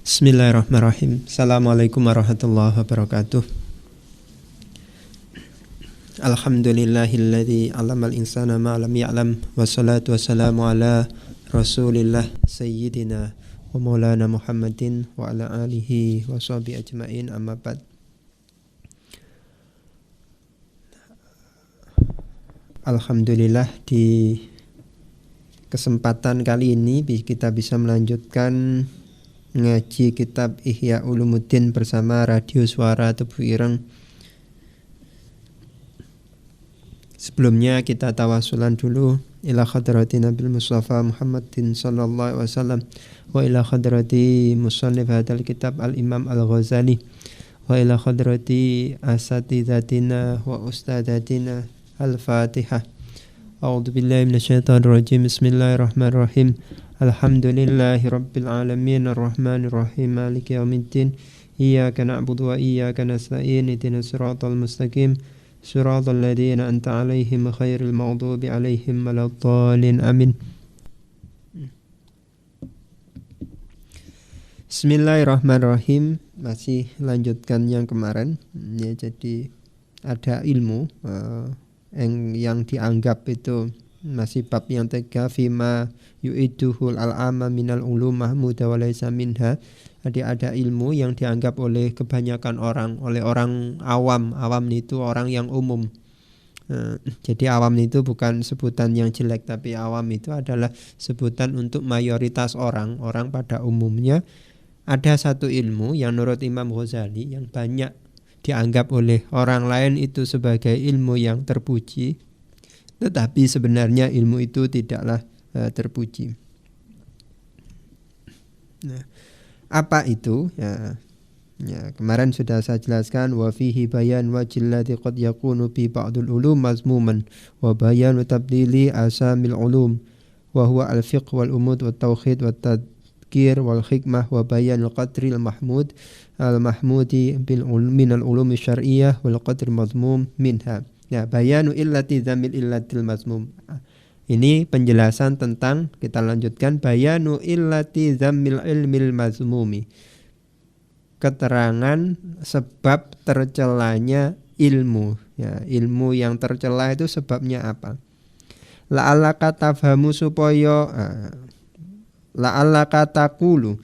Bismillahirrahmanirrahim. Assalamualaikum warahmatullahi wabarakatuh. Alhamdulillahilladzi 'allamal insana ma lam ya'lam. Wassalatu wassalamu ala Rasulillah sayyidina wa maulana Muhammadin wa ala alihi wa sahbihi ajmain, amma ba'd. Alhamdulillah, di kesempatan kali ini kita bisa melanjutkan ngaji kitab Ihya Ulumuddin bersama Radio Suara Tebu Ireng. Sebelumnya kita tawasulan dulu ila hadrati Nabil Mustafa Muhammadin sallallahu alaihi wasallam wa ila hadrati musannif hadzal kitab al-Imam Al-Ghazali wa ila hadrati asatidatina wa ustadatina. Al-Fatihah. A'udzu billahi minasyaitonir rajim. Bismillahirrahmanirrahim. Alhamdulillahi rabbil alamin arrahmanir rahim maliki yaumiddin. Iyyaka na'budu wa iyyaka nasta'in. Ihdinas siratal mustaqim. Siratal ladzina an'amta 'alaihim ghairil maghdubi 'alaihim waladdallin. Amin. Bismillahirrahmanirrahim. Masih lanjutkan yang kemarin. Ya, jadi ada ilmu yang dianggap itu masih bab yang 3, fima yu'iduhul al'ama minal ulum mahmuda wa laysa minha. Jadi ada ilmu yang dianggap oleh kebanyakan orang, oleh orang awam. Awam itu orang yang umum. Jadi awam itu bukan sebutan yang jelek, tapi awam itu adalah sebutan untuk mayoritas orang pada umumnya. Ada satu ilmu yang menurut Imam Ghazali yang banyak dianggap oleh orang lain itu sebagai ilmu yang terpuji, tetapi sebenarnya ilmu itu tidaklah terpuji. Nah, apa itu? Ya, kemarin sudah saya jelaskan, wa fihi bayan wajil ladzi qad yakunu bi ba'dul ulum mazmuman wa bayan tabdili asamil ulum wa huwa al-fiqh wal umud wat tauhid wat tadhkir wal hikmah wa bayan al-qadri al-mahmud al-mahmudi bil min al-ulum syar'iyyah wal qadr mazmum minha. Ya, bayanu illati dzamil illatil mazmum. Ini penjelasan tentang, kita lanjutkan, bayanu illati dzamil ilmil mazmumi. Keterangan sebab tercelanya ilmu. Ya, ilmu yang tercela itu sebabnya apa? La'allaka tafhamu supaya la'allaka taqulu,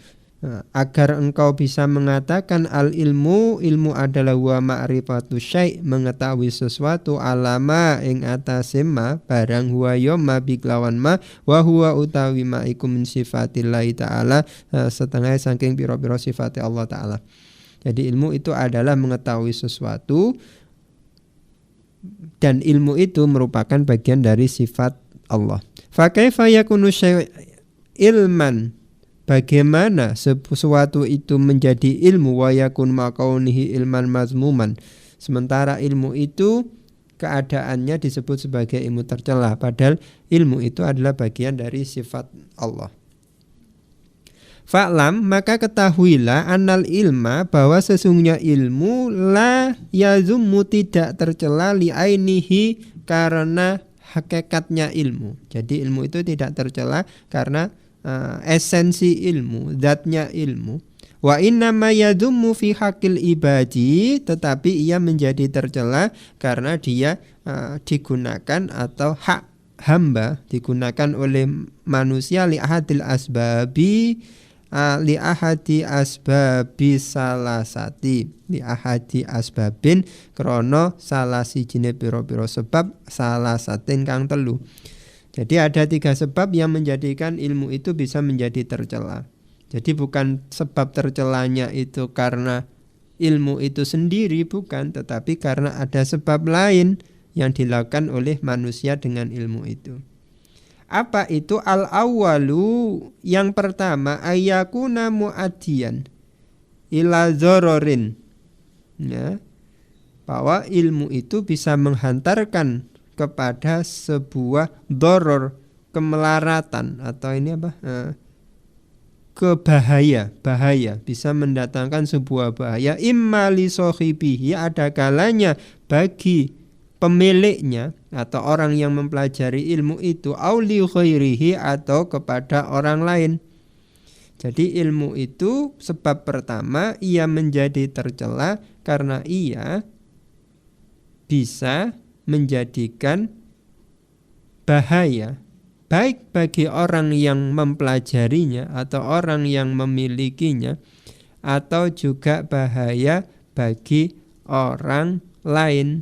agar engkau bisa mengatakan al-ilmu, ilmu adalah wa ma'rifatu syai', mengetahui sesuatu, alama ing atase ma, barang huwa yoma biklawan ma, wa huwa utawi ma iku min sifatillahi ta'ala, setengah saking pira-pira sifat Allah ta'ala. Jadi ilmu itu adalah mengetahui sesuatu, dan ilmu itu merupakan bagian dari sifat Allah. Fa kaifa yakunu syai' ilman, bagaimana sesuatu itu menjadi ilmu, wa yakun maqaunihi ilman mazmuman, sementara ilmu itu keadaannya disebut sebagai ilmu tercela, padahal ilmu itu adalah bagian dari sifat Allah. Fa'lam, maka ketahuilah, annal ilma, bahwa sesungguhnya ilmu, la yazummu, tidak tercela, li ainihi, karena hakikatnya ilmu. Jadi ilmu itu tidak tercela karena esensi ilmu, zatnya ilmu. Wa innama yadummu fi haqqil ibadi, tetapi ia menjadi tercela karena dia digunakan, atau hak hamba digunakan oleh manusia li ahadil asbabi, li ahadi asbabi salasati, li ahadi asbabin, krono salah sijine pira-pira sebab, salah satin kang telu. Jadi ada 3 sebab yang menjadikan ilmu itu bisa menjadi tercela. Jadi bukan sebab tercelanya itu karena ilmu itu sendiri, bukan, tetapi karena ada sebab lain yang dilakukan oleh manusia dengan ilmu itu. Apa itu? Al-awwalu, yang pertama, ayyakuna mu'addiyan ila dzararin. Ya, bahwa ilmu itu bisa menghantarkan kepada sebuah doror, kemelaratan, atau ini apa? Bahaya, bisa mendatangkan sebuah bahaya. Imma li sahibihi, ada kalanya bagi pemiliknya atau orang yang mempelajari ilmu itu auli ghairihi atau kepada orang lain. Jadi ilmu itu sebab pertama ia menjadi tercela karena ia bisa menjadikan bahaya baik bagi orang yang mempelajarinya atau orang yang memilikinya, atau juga bahaya bagi orang lain.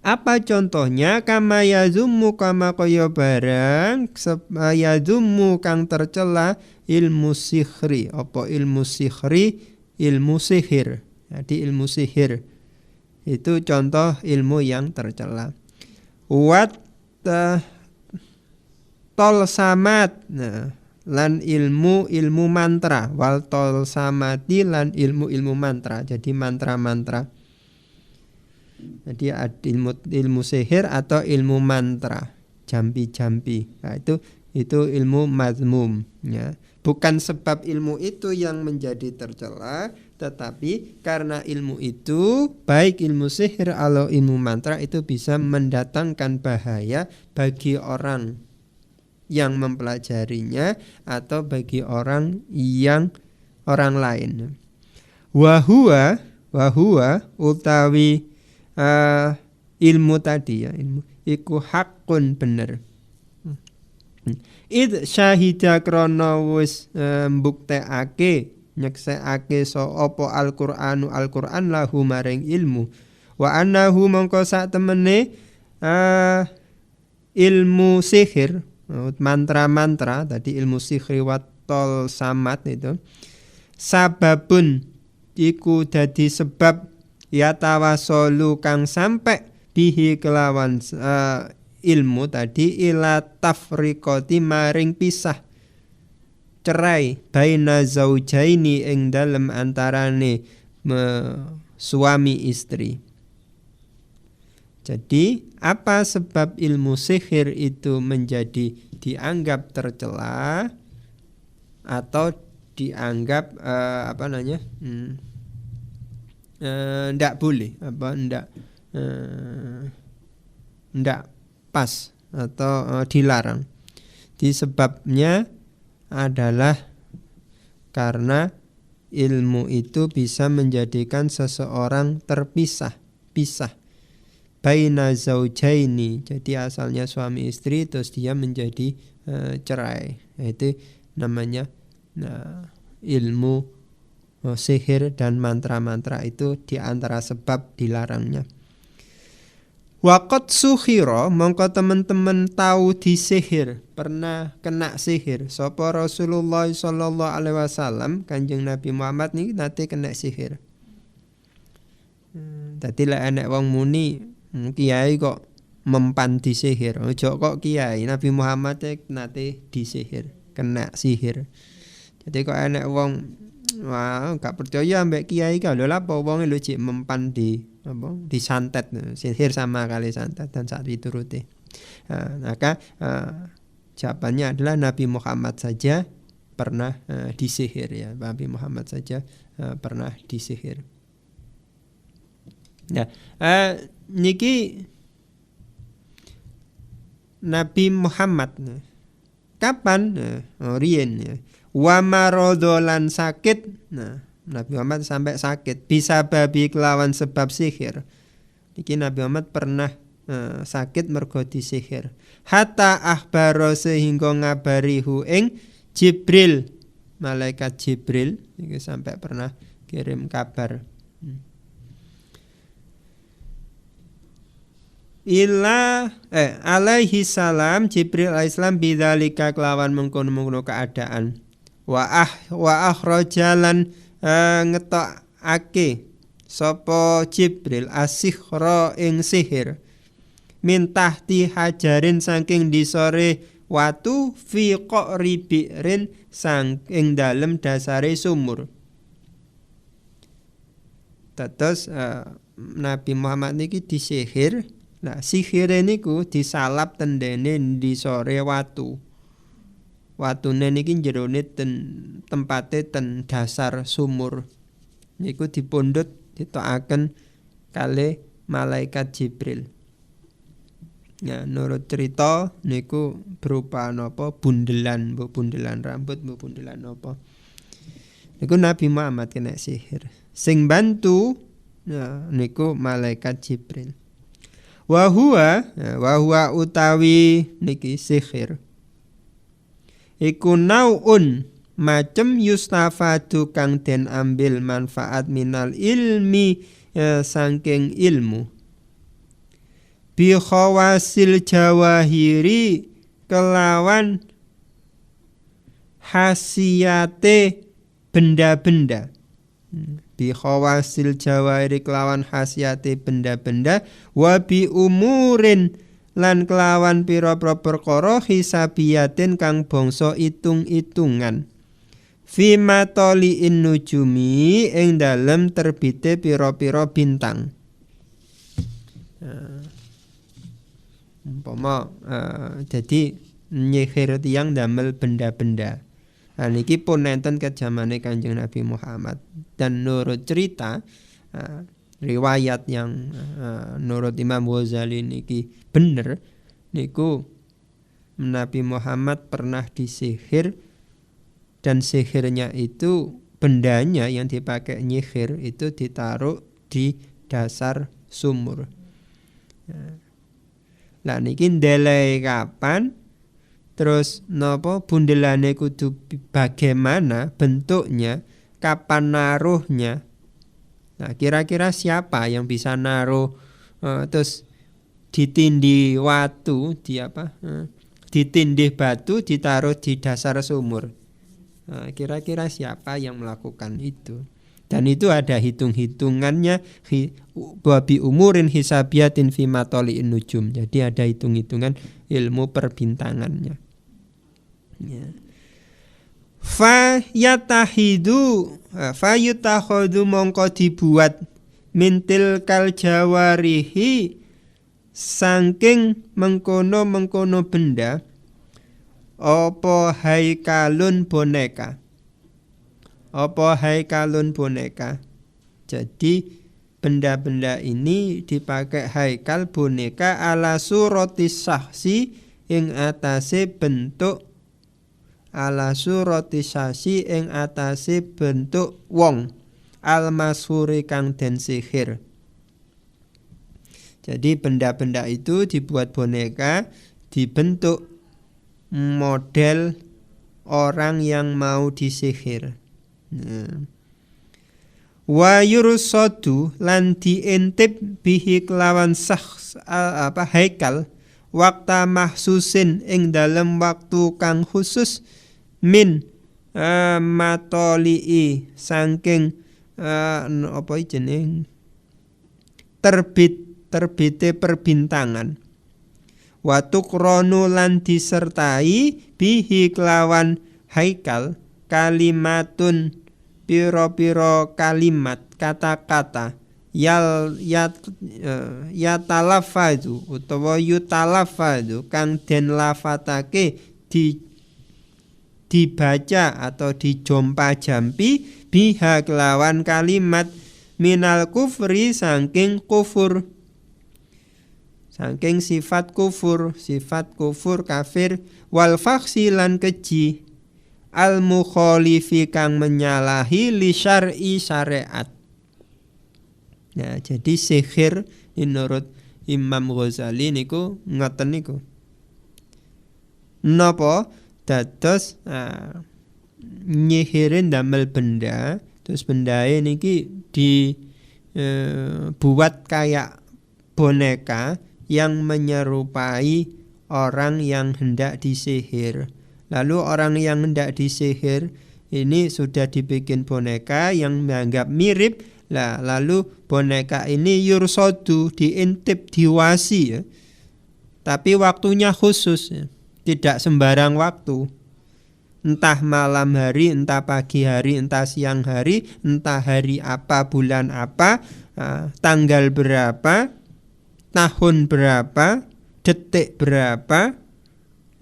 Apa contohnya? Kama yazummu, kama kaya barang yazummu kang tercela ilmu sihri. Apa ilmu sihri? Ilmu sihir. Jadi ilmu sihir itu contoh ilmu yang tercela. Wat tolsamat, nah, lan ilmu mantra, wal tolsamati lan ilmu mantra. Jadi mantra-mantra. Jadi ilmu sihir atau ilmu mantra, jampi-jampi. Nah, itu ilmu mazmum, ya. Bukan sebab ilmu itu yang menjadi tercela, tetapi karena ilmu itu, baik ilmu sihir atau ilmu mantra, itu bisa mendatangkan bahaya bagi orang yang mempelajarinya atau bagi orang lain. Wahua utawi ilmu tadi, ya, ilmu iku hakun bener. Id syahida krana wis mbuktekake nyeksekake apa Al-Qur'an lahu maring ilmu, wa annahu mongko sak temene ilmu sihir, mantra-mantra tadi, ilmu sihir watol samat itu sababun iku dadi sebab ya tawasolu kang sampai bihi kelawan ilmu tadi ila tafriqati maring pisah cerai baina zaujaini ing dalem antarane suami istri. Jadi apa sebab ilmu sihir itu menjadi dianggap tercela atau dianggap ndak boleh, ndak pas atau dilarang. Sebabnya adalah karena ilmu itu bisa menjadikan seseorang terpisah baina zaujaini. Jadi asalnya suami istri terus dia menjadi cerai. Itu namanya ilmu sihir dan mantra-mantra, itu diantara sebab dilarangnya. Waqat sukhira, mongko teman-teman tahu disihir, pernah kena sihir sapa Rasulullah sallallahu alaihi wasallam, Kanjeng Nabi Muhammad niki nate kena sihir. Dadi lek enek wong muni kiai kok mempan disihir, ojo kok kiai, Nabi Muhammad nate disihir, kena sihir. Jadi kok enek wong gak percaya ambek kiai ka, lho lha apa wong lho cik mempan disantet, sihir sama kali santet dan saat dituruti. Maka jawabannya adalah Nabi Muhammad saja pernah disihir, ya. Nabi Muhammad saja pernah disihir. Nah, niki Nabi Muhammad kapan? Riyen, ya. Wa marodolan sakit. Nah, Nabi Muhammad sampai sakit bisa babi kelawan sebab sihir. Niki Nabi Muhammad pernah sakit mergo disihir. Hatta akhbaro sehingga ngabarihu ing Jibril, malaikat Jibril niki sampai pernah kirim kabar. Alaihi salam, Jibril alaihissalam bidzalika kelawan mengkono-mengkono keadaan. Wa akhrajalan ngetokake sapa Jibril asikhra ing sihir min tahti hajarin saking disore watu fi qari bi'rin saking dalem dasare sumur. Terus Nabi Muhammad niki disihir. Nah, sihir niku disalap tendene disore watu. Watune niki jerone tempate dasar sumur. Niku dipundhut ditokaken kalih malaikat Jibril. Ya, nurut cerita niku berupa napa bundelan, mbok bundelan rambut, mbok bundelan napa. Niku Nabi Muhammad kena sihir. Sing bantu ya, niku malaikat Jibril. Wa huwa utawi niki sihir. Iku naun macem yustafadu kang den ambil manfaat minal ilmi saking ilmu. Bi khawasil jawahiri kelawan khasiate benda-benda. Bi khawasil jawahiri kelawan khasiate benda-benda wa bi umurin lan kelawan pira-pira perkara hisabiyatin kang bangsa itung-itungan. Fi matali'in nujumi ing dalem terbite pira-pira bintang. Umpama jadi nyihir tiyang damel benda-benda. Nah, niki pun nenten ke zamane Kanjeng Nabi Muhammad dan nurut cerita riwayat yang nurut Imam Ghazali niki bener niku Nabi Muhammad pernah disihir dan sihirnya itu bendanya yang dipakai nyihir itu ditaruh di dasar sumur. Lah niki ndelei kapan? Terus napa bundelane kudu bagaimana bentuknya, kapan naruhnya. Nah, kira-kira siapa yang bisa naruh terus ditindih watu, ditindih batu ditaruh di dasar sumur. Nah, kira-kira siapa yang melakukan itu? Dan itu ada hitung-hitungannya bi umurin hisabiyatin fi matali'in nujum. Jadi ada hitung-hitungan ilmu perbintangannya. Ya. Fa yutakhadhu mongko dibuat mintil kal jawarihi saking mengkono benda apa haikalun boneka. Apa haikalun boneka. Jadi benda-benda ini dipakai haikal boneka ala surati sahsi ing atase bentuk ala surati sahsi ing atase bentuk wong al-masuri kang den sihir. Jadi benda-benda itu dibuat boneka dibentuk model orang yang mau disihir. Wa yursadu lan diintip bihi kelawan haikal wakta mahsusin ing dalem waktu kang khusus min matoli'i saking apa jeneng terbite perbintangan. Wa tuqranu lan disertai bihi kelawan haikal kalimatun piro-piro kalimat kata-kata yatalafadu utawa yutalafadu kang den lafatake dibaca atau dijompa-jampi biha kelawan kalimat minal kufri saking kufur, saking sifat kufur kafir wal faksi lan keji al mukhalifi kang menyalahi li syar'i syariat. Nah, jadi sihir menurut Imam Ghazali niku ngoten niku. Napa dados nyihirin damel benda, terus bendae niki dibuat kayak boneka yang menyerupai orang yang hendak disihir. Lalu orang yang hendak disihir ini sudah dibikin boneka yang menganggap mirip. Lalu boneka ini yursodu, diintip, diwasi ya. Tapi waktunya khusus ya. Tidak sembarang waktu. Entah malam hari, entah pagi hari, entah siang hari, entah hari apa, bulan apa, tanggal berapa, tahun berapa, detik berapa.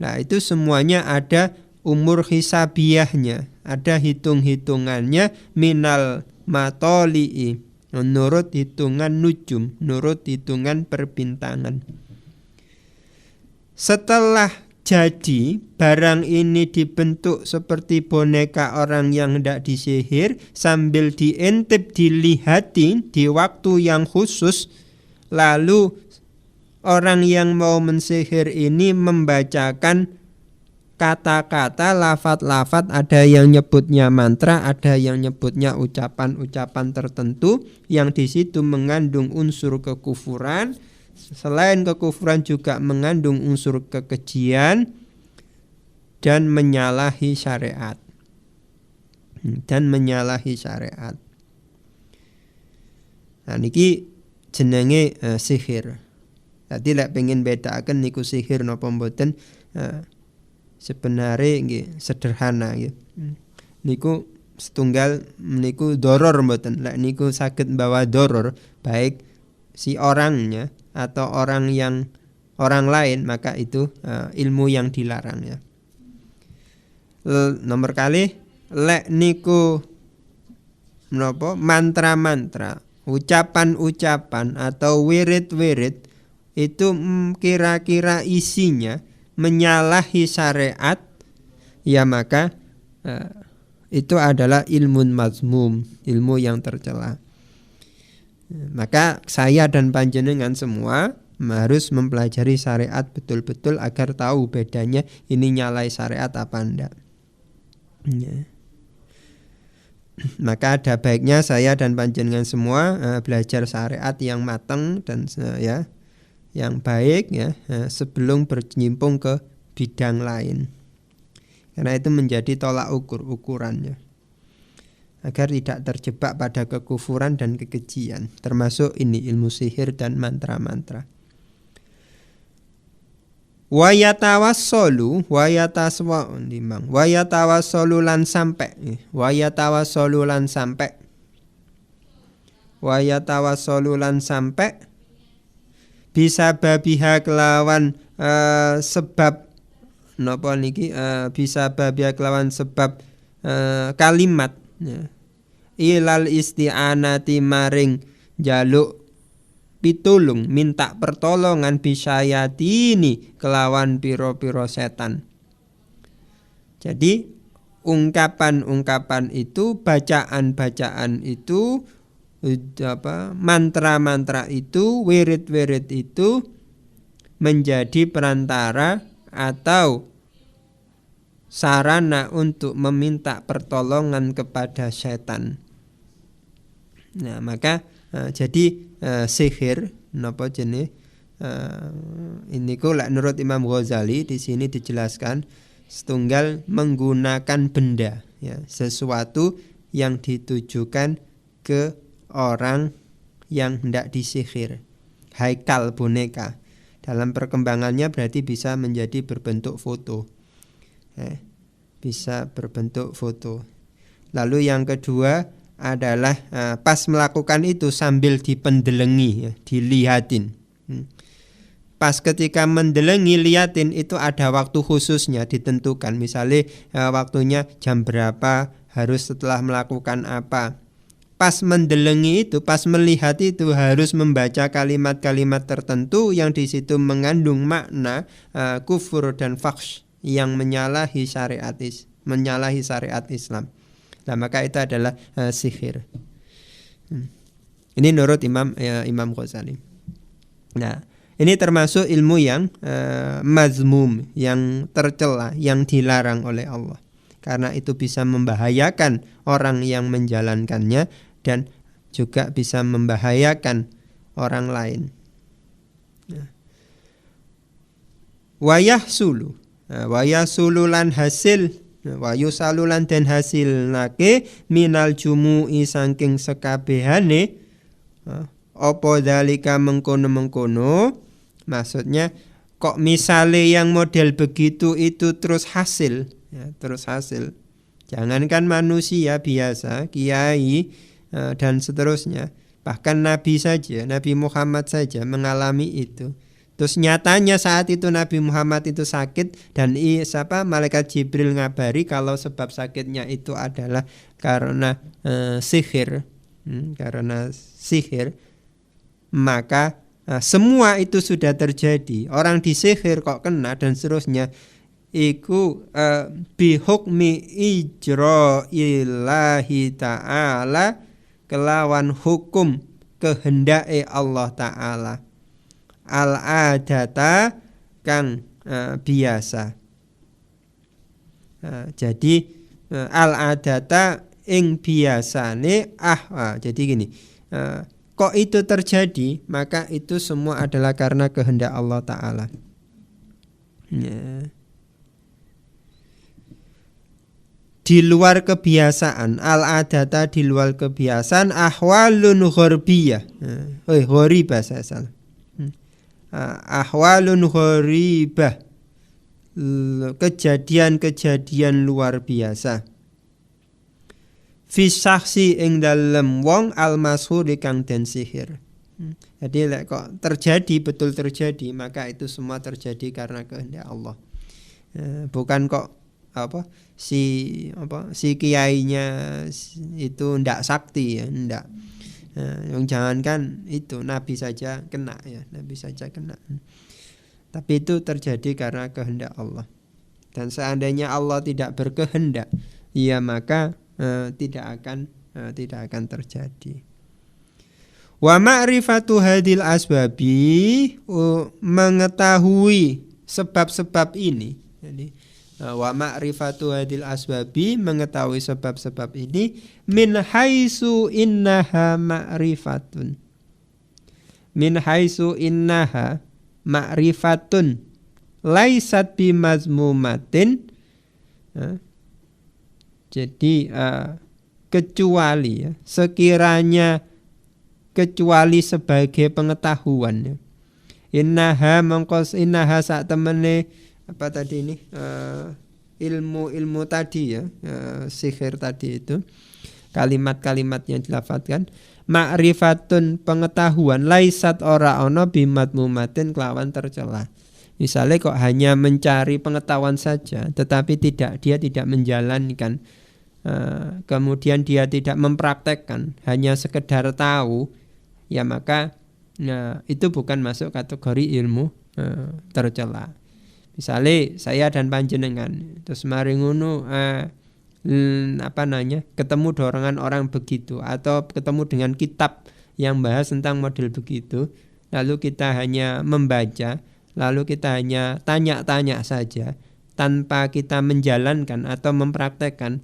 Nah, itu semuanya ada umur hisabiyahnya, ada hitung-hitungannya minal matoli'i. menurut hitungan nujum, menurut hitungan perbintangan. Setelah jadi barang ini dibentuk seperti boneka orang yang hendak disihir, sambil diintip, dilihatin di waktu yang khusus, lalu orang yang mau mensihir ini membacakan kata-kata, lafat-lafat, ada yang nyebutnya mantra, ada yang nyebutnya ucapan-ucapan tertentu yang di situ mengandung unsur kekufuran. Selain kekufuran juga mengandung unsur kekejian dan menyalahi syariat. Nah niki jenenge sihir. Tadi lek pengen bedaken niku sihir napa mboten, sebenarnya nggih sederhana nggih. Niku setunggal niku doror mboten. Lek niku saged bawa doror baik si orangnya atau orang lain, maka itu ilmu yang dilarang ya. Nomor kali lek niku menapa mantra-mantra, ucapan-ucapan atau wirid-wirid itu kira-kira isinya menyalahi syariat, ya maka itu adalah ilmun mazmum, ilmu yang tercela. Maka saya dan panjenengan semua harus mempelajari syariat betul-betul agar tahu bedanya ini nyalai syariat apa enggak. Ya. Maka ada baiknya saya dan panjenengan semua belajar syariat yang matang dan ya yang baik ya sebelum bernyimpung ke bidang lain. Karena itu menjadi tolak ukurannya. Agar tidak terjebak pada kekufuran dan kekejian, termasuk ini ilmu sihir dan mantra-mantra. Wayatawassolu lan sampai. Bisa babiha kelawan sebab napa niki bisa babiha kelawan sebab kalimat ya. Ilal isti'anati maring jaluk pitulung, minta pertolongan bisyayatini kelawan piro-piro setan. Jadi ungkapan-ungkapan itu, bacaan-bacaan itu, mantra-mantra itu, wirid-wirid itu menjadi perantara atau sarana untuk meminta pertolongan kepada setan. Nah, maka jadi sihir napa jenis ini lek menurut Imam Ghazali di sini dijelaskan setunggal menggunakan benda ya, sesuatu yang ditujukan ke orang yang hendak disihir. Haikal boneka dalam perkembangannya berarti bisa menjadi berbentuk foto. Bisa berbentuk foto. Lalu yang kedua adalah pas melakukan itu sambil dipendelengi ya, dilihatin. Pas ketika mendelengi, liatin itu ada waktu khususnya ditentukan. Misalnya waktunya jam berapa, harus setelah melakukan apa. Pas mendelengi itu, pas melihat itu harus membaca kalimat-kalimat tertentu yang di situ mengandung makna kufur dan fakhsh yang menyalahi syariat Islam. Nah, maka itu adalah sihir. Ini menurut Imam Ghazali. Nah, ini termasuk ilmu yang mazmum, yang tercela, yang dilarang oleh Allah. Karena itu bisa membahayakan orang yang menjalankannya dan juga bisa membahayakan orang lain. Wayahsulu lan hasil, wayusalulan den hasil nake minal jumu'i saking sekabehane apa dalika mengkono-mengkono. Maksudnya kok misale yang model begitu itu terus hasil ya, terus hasil. Jangankan manusia biasa, kiai dan seterusnya, bahkan Nabi saja, Nabi Muhammad saja mengalami itu. Terus nyatanya saat itu Nabi Muhammad itu sakit dan malaikat Jibril ngabari kalau sebab sakitnya itu adalah karena sihir. karena sihir, maka semua itu sudah terjadi. Orang disihir kok kena dan seterusnya, iku bihukmi ijra'illahi ta'ala, kelawan hukum kehendake Allah Ta'ala, al-adata kang biasa. Jadi al-adata ing biasane jadi gini, kok itu terjadi, maka itu semua adalah karena kehendak Allah Ta'ala. Di luar kebiasaan, al-adata di luar kebiasaan, ahwalun gharbiyah, gharibah saya salah, ahwalun gharibah, kejadian-kejadian luar biasa, fi syakhsi ing dalem wong al-mashhur kang den sihir. Jadi kok terjadi, betul terjadi, maka itu semua terjadi karena kehendak Allah. Bukan kok si kiainya itu ndak sakti ya, ndak. Yang jangankan itu, nabi saja kena ya, nabi saja kena. Tapi itu terjadi karena kehendak Allah. Dan seandainya Allah tidak berkehendak, ya maka tidak akan terjadi. Wa ma'rifatu hadil asbabi, mengetahui sebab-sebab ini. Jadi wa ma'rifatu hadil asbabi, mengetahui sebab-sebab ini, min haitsu innaha ma'rifatun. Min haitsu innaha ma'rifatun laisat bimazmumatin. Jadi kecuali ya, sekiranya kecuali sebagai pengetahuan ya. Innaha sak temene apa tadi ini, ilmu tadi ya, sihir tadi itu, kalimat-kalimat yang dilafadzkan, ma'rifatun pengetahuan, laisat ora ono bimadmumatin kelawan tercela. Misalnya kok hanya mencari pengetahuan saja, tetapi dia tidak menjalankan, kemudian dia tidak mempraktekkan, hanya sekedar tahu, ya maka itu bukan masuk kategori ilmu tercela. Misalnya saya dan panjenengan terus mari ngono ketemu dorongan orang begitu, atau ketemu dengan kitab yang bahas tentang model begitu, lalu kita hanya membaca, lalu kita hanya tanya-tanya saja tanpa kita menjalankan atau mempraktekkan,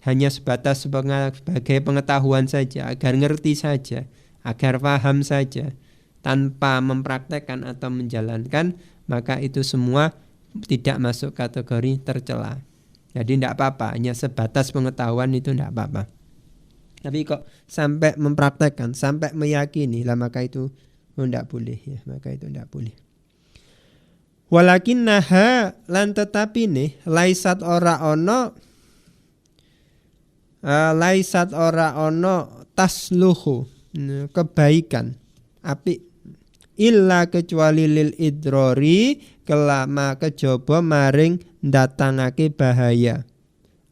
hanya sebatas sebagai pengetahuan saja, agar ngerti saja, agar paham saja, tanpa mempraktekkan atau menjalankan, maka itu semua tidak masuk kategori tercela. Jadi tidak apa-apa, hanya sebatas pengetahuan itu tidak apa-apa. Tapi kok sampai mempraktekkan, sampai meyakini, lah maka itu tidak boleh ya, maka itu tidak boleh. Walakinnaha, lan tetapi nih, laisat ora ono tasluhu, kebaikan, apik, illa kecuali lil idrori, kelama kejaba maring datangake bahaya,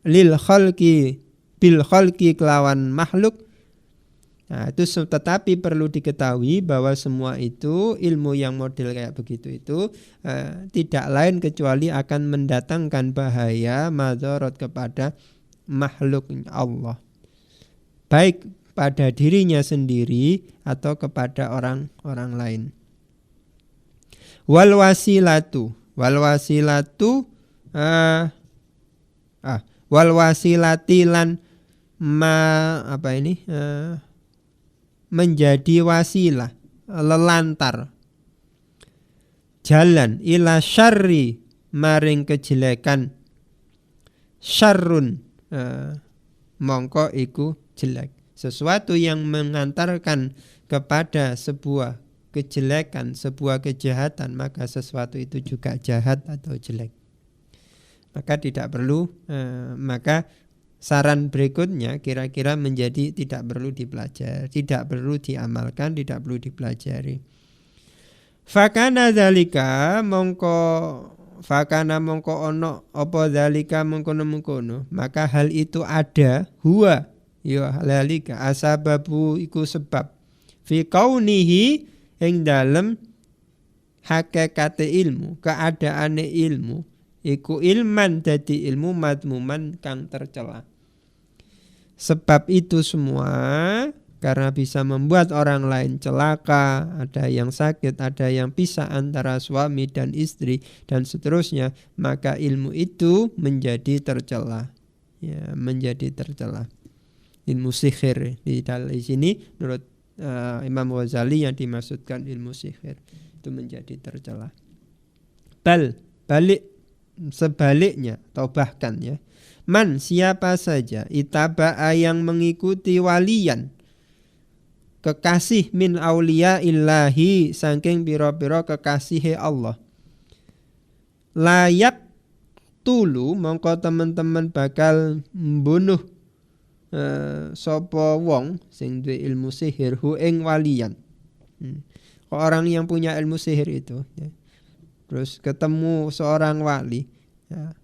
lil khalqi bil khalqi kelawan makhluk. Nah, itu tetapi perlu diketahui bahwa semua itu, ilmu yang model kayak begitu itu tidak lain kecuali akan mendatangkan bahaya, madarat kepada makhluk Allah, baik pada dirinya sendiri atau kepada orang lain. Wal wasilatu wal wasilatilan menjadi wasilah, lelantar, jalan ila syarri maring kejelekan, syarrun mongko iku jelek, sesuatu yang mengantarkan kepada sebuah kejelekan, sebuah kejahatan, maka sesuatu itu juga jahat atau jelek. Maka tidak perlu, maka saran berikutnya kira-kira menjadi tidak perlu dipelajari, tidak perlu diamalkan, tidak perlu dipelajari. Fakana zalika mongko ono apa zalika mengkono, maka hal itu ada, huwa ya lalika asababu iku sebab fi kaunihi ing dalem hakikate ilmu, keadaane ilmu iku ilman dadi ilmu madmuman kang tercela. Sebab itu semua karena bisa membuat orang lain celaka, ada yang sakit, ada yang pisah antara suami dan istri dan seterusnya, maka ilmu itu menjadi tercela. Ya, menjadi tercela. Ilmu sihir di sini menurut Imam Ghazali yang dimaksudkan ilmu sihir itu menjadi tercela. Balik sebaliknya atau bahkan ya, man siapa saja itaba'a yang mengikuti walian kekasih min auliya illahi saking pira-pira kekasihe Allah, layak tulu mongko teman-teman bakal mbunuh sapa wong sing duwe ilmu sihir hu ing walian. Orang yang punya ilmu sihir itu ya, terus ketemu seorang wali ya,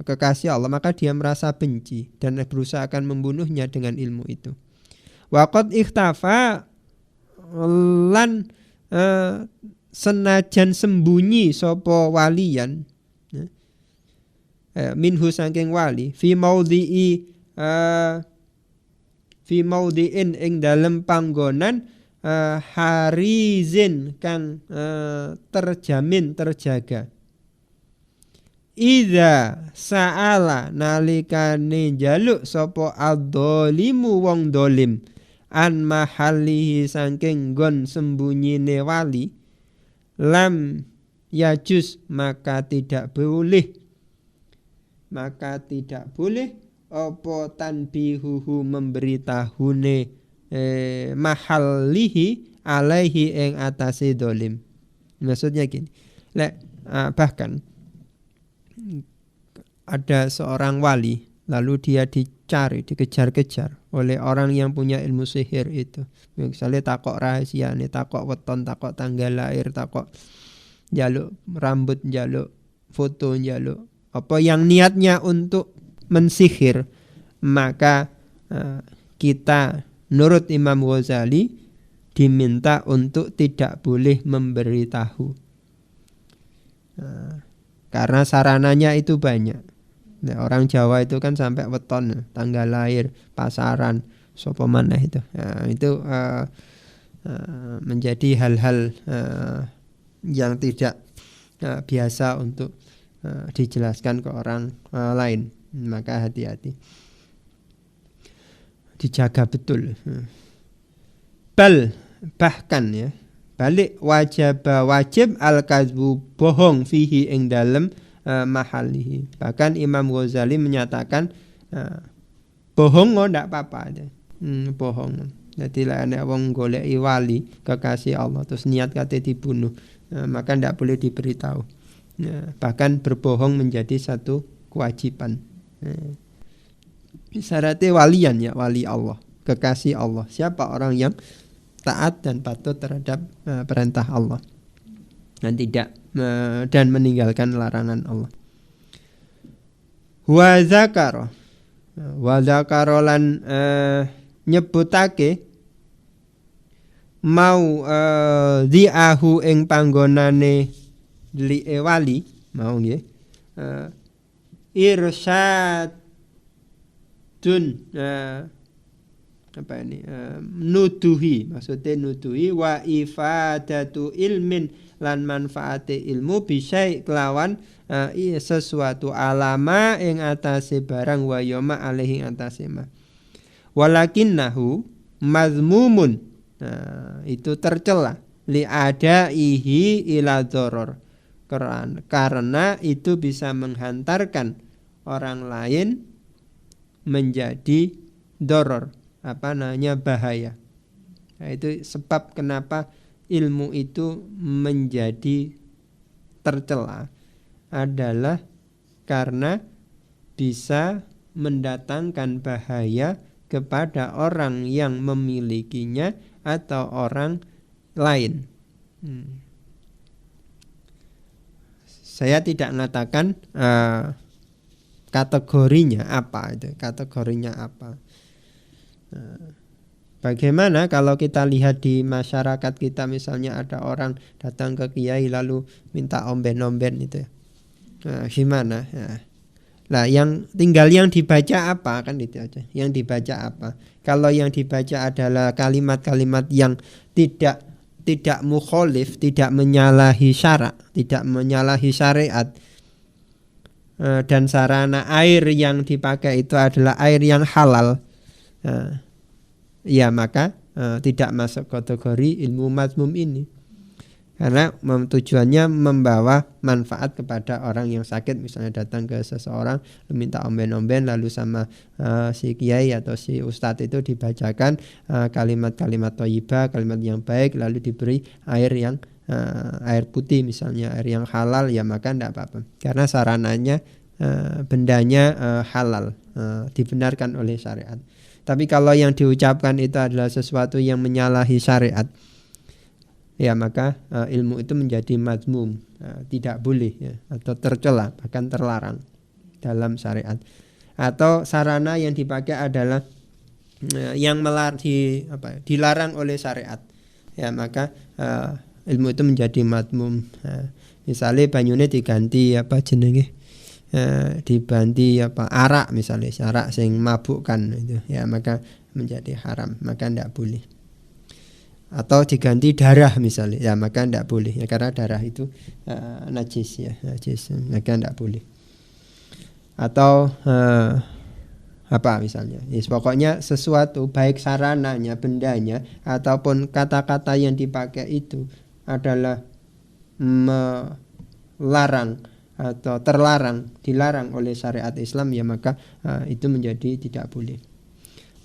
kekasih Allah, maka dia merasa benci dan berusaha akan membunuhnya dengan ilmu itu. Waqad ikhtafa lan senajan sembunyi sapa walian minhu saking wali fi maudhi'in ing dalem panggonan harizin kang terjamin terjaga. Iza sa'ala nalikane njaluk sapa adzalimu wong dolim an mahalihi saking nggon sembunyine wali, lam yajus maka tidak boleh apa tanbihuhu memberitahune mahalihi alaihi ing atase dolim. Maksudnya gini, bahkan ada seorang wali lalu dia dikejar-kejar oleh orang yang punya ilmu sihir itu. Misalnya takok rahasia nih, takok weton, takok tanggal lahir, takok jaluk rambut, jaluk foto, jaluk apa yang niatnya untuk mensihir, maka kita menurut Imam Ghazali diminta untuk tidak boleh memberitahu. Karena sarananya itu banyak. Nah, orang Jawa itu kan sampai weton, tanggal lahir, pasaran, sapa maneh itu. Nah, itu menjadi hal-hal yang tidak biasa untuk dijelaskan ke orang lain. Maka hati-hati, dijaga betul. Bahkan ya, balik wajib al-kadzbu bohong fihi ing dalem mahalihi. Bahkan Imam Ghazali menyatakan bohong ndak apa-apa. Bohong. Jadi lah nek wong goleki wali kekasih Allah terus niat kate dibunuh, maka ndak boleh diberitahu. Bahkan berbohong menjadi satu kewajiban. Syaratnya walian ya, wali Allah, kekasih Allah. Siapa orang yang taat dan patuh terhadap perintah Allah dan tidak dan meninggalkan larangan Allah. Wa zakara lan nyebutake mau diahu ing panggonane li wali mau nggih irsyadun apa ini nuduhi, maksudnya nuduhi wa ifadatu ilmin lan manfaate ilmu bisai kelawan sesuatu alama ing atase barang wa yoma alaihi atase ma walakinnahu mazmumun, itu tercela li adaihi ila dzaror, karena itu bisa menghantarkan orang lain menjadi doror, bahaya. Nah, itu sebab kenapa ilmu itu menjadi tercela, adalah karena bisa mendatangkan bahaya kepada orang yang memilikinya atau orang lain. Saya tidak mengatakan kategorinya apa itu, kategorinya apa. Bagaimana kalau kita lihat di masyarakat kita, misalnya ada orang datang ke kiai lalu minta omben-omben itu, gimana? Nah, yang tinggal yang dibaca apa, kan itu aja. Yang dibaca apa? Kalau yang dibaca adalah kalimat-kalimat yang tidak mukholif, tidak menyalahi syarak, tidak menyalahi syariat, dan sarana air yang dipakai itu adalah air yang halal, ya maka tidak masuk kategori ilmu mazmum ini, karena tujuannya membawa manfaat kepada orang yang sakit. Misalnya datang ke seseorang meminta omben-omben, lalu sama si kiai atau si ustadz itu dibacakan kalimat-kalimat thayyibah, kalimat yang baik, lalu diberi air yang air putih misalnya, air yang halal, ya maka tidak apa-apa, karena sarananya bendanya halal, dibenarkan oleh syariat. Tapi kalau yang diucapkan itu adalah sesuatu yang menyalahi syariat, ya maka ilmu itu menjadi mazmum, tidak boleh, ya, atau tercela, bahkan terlarang dalam syariat. Atau sarana yang dipakai adalah yang dilarang oleh syariat, ya maka ilmu itu menjadi mazmum. Misalnya banyune diganti diganti arak, misalnya arak sing mabukkan itu, ya maka menjadi haram, maka tidak boleh. Atau diganti darah misalnya, ya maka tidak boleh, ya karena darah itu najis, ya najis, maka tidak boleh. Atau misalnya, pokoknya sesuatu baik sarananya, bendanya, ataupun kata-kata yang dipakai itu adalah melarang atau dilarang oleh syariat Islam, ya maka itu menjadi tidak boleh,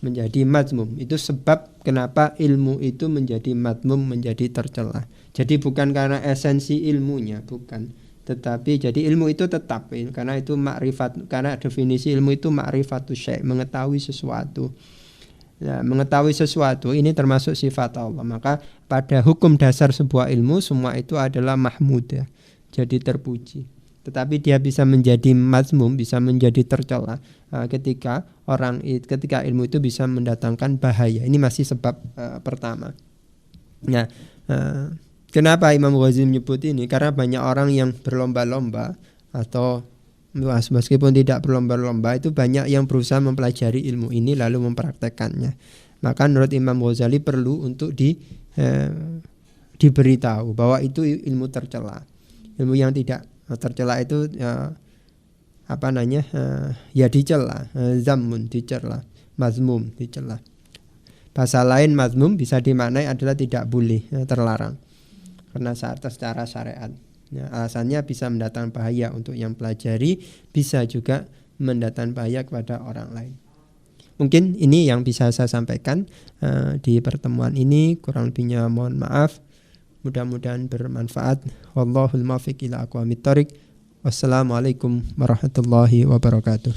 menjadi mazmum. Itu sebab kenapa ilmu itu menjadi mazmum, menjadi tercela. Jadi bukan karena esensi ilmunya, bukan, tetapi jadi ilmu itu tetap, karena itu makrifat, karena definisi ilmu itu ma'rifatus syai', mengetahui sesuatu. Nah, mengetahui sesuatu ini termasuk sifat Allah. Maka pada hukum dasar sebuah ilmu, semua itu adalah mahmud, ya, jadi terpuji. Tetapi dia bisa menjadi mazmum, bisa menjadi tercela ketika ilmu itu bisa mendatangkan bahaya. Ini masih sebab pertama. Nah, kenapa Imam Ghazali menyebut ini? Karena banyak orang yang berlomba-lomba, atau meskipun tidak berlomba-lomba, itu banyak yang berusaha mempelajari ilmu ini lalu mempraktekannya. Maka menurut Imam Ghazali perlu untuk diberitahu bahwa itu ilmu tercela. Ilmu yang tidak tercela itu ya dicela, zamun dicela, mazmum dicela. Bahasa lain mazmum bisa dimaknai adalah tidak boleh, terlarang, karena secara syariat, ya, alasannya bisa mendatangkan bahaya untuk yang pelajari, bisa juga mendatangkan bahaya kepada orang lain. Mungkin ini yang bisa saya sampaikan di pertemuan ini, kurang lebihnya mohon maaf. Mudah-mudahan bermanfaat. Wallahul muwaffiq ila aqwamit thoriq. Wassalamualaikum warahmatullahi wabarakatuh.